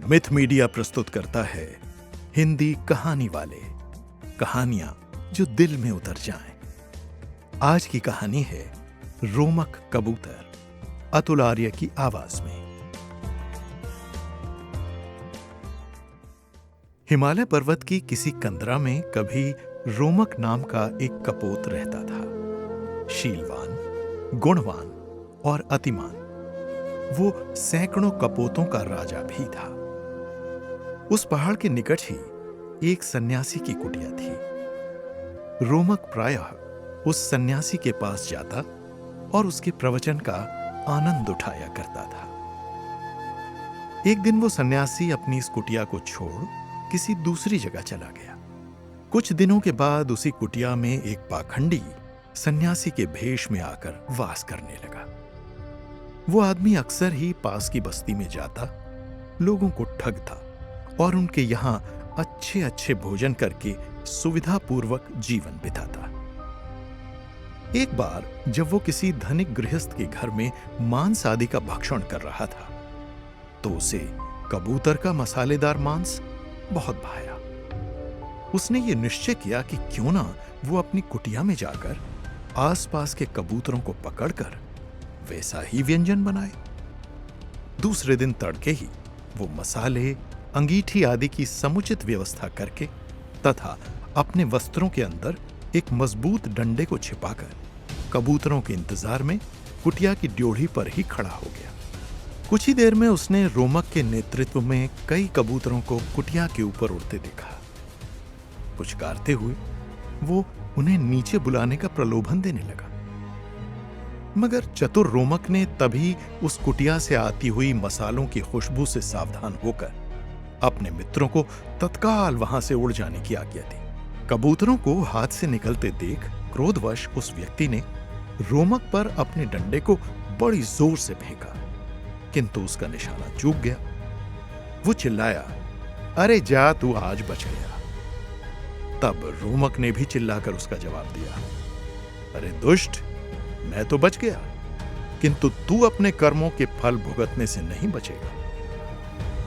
Myth media प्रस्तुत करता है हिंदी कहानी वाले, कहानियां जो दिल में उतर जाएं। आज की कहानी है रोमक कबूतर, अतुल आर्य की आवाज में। हिमालय पर्वत की किसी कंदरा में कभी रोमक नाम का एक कपोत रहता था। शीलवान, गुणवान और अतिमान। वो सैकड़ों कपोतों का राजा भी था। उस पहाड़ के निकट ही एक सन्यासी की कुटिया थी। रोमक प्रायः उस सन्यासी के पास जाता और उसके प्रवचन का आनंद उठाया करता था। एक दिन वो सन्यासी अपनी इस कुटिया को छोड़ किसी दूसरी जगह चला गया। कुछ दिनों के बाद उसी कुटिया में एक पाखंडी सन्यासी के भेष में आकर वास करने लगा। वो आदमी अक्सर ही पास की बस्ती में जाता, लोगों को ठगता और उनके यहां अच्छे अच्छे भोजन करके सुविधापूर्वक जीवन बिताता। एक बार जब वो किसी धनिक गृहस्थ के घर में मांस आदि का भक्षण कर रहा था, तो उसे कबूतर का मसालेदार मांस बहुत भाया। उसने ये निश्चय किया कि क्यों ना वो अपनी कुटिया में जाकर आसपास के कबूतरों को पकड़कर वैसा ही व्यंजन बनाए। दूसरे दिन तड़के ही वो मसाले, अंगीठी आदि की समुचित व्यवस्था करके तथा अपने वस्त्रों के अंदर एक मजबूत डंडे को छिपाकर कबूतरों के इंतजार में कुटिया की ड्योढ़ी पर ही खड़ा हो गया। कुछ ही देर में उसने रोमक के नेतृत्व में कई कबूतरों को कुटिया के ऊपर उड़ते देखा। पुचकारते हुए वो उन्हें नीचे बुलाने का प्रलोभन देने लगा, मगर चतुर रोमक ने तभी उस कुटिया से आती हुई मसालों की खुशबू से सावधान होकर अपने मित्रों को तत्काल वहां से उड़ जाने की आज्ञा दी। कबूतरों को हाथ से निकलते देख क्रोधवश उस व्यक्ति ने रोमक पर अपने डंडे को बड़ी जोर से फेंका, किंतु उसका निशाना चूक गया। वो चिल्लाया, अरे जा, तू आज बच गया। तब रोमक ने भी चिल्लाकर उसका जवाब दिया, अरे दुष्ट, मैं तो बच गया, किंतु तू अपने कर्मों के फल भुगतने से नहीं बचेगा।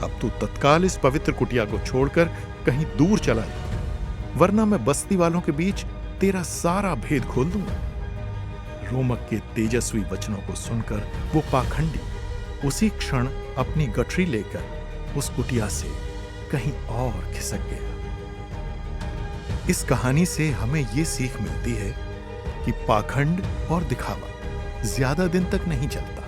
अब तू तत्काल इस पवित्र कुटिया को छोड़कर कहीं दूर चला जा, वरना मैं बस्ती वालों के बीच तेरा सारा भेद खोल दूंगा। रोमक के तेजस्वी वचनों को सुनकर वो पाखंडी उसी क्षण अपनी गठरी लेकर उस कुटिया से कहीं और खिसक गया। इस कहानी से हमें ये सीख मिलती है कि पाखंड और दिखावा ज्यादा दिन तक नहीं चलता।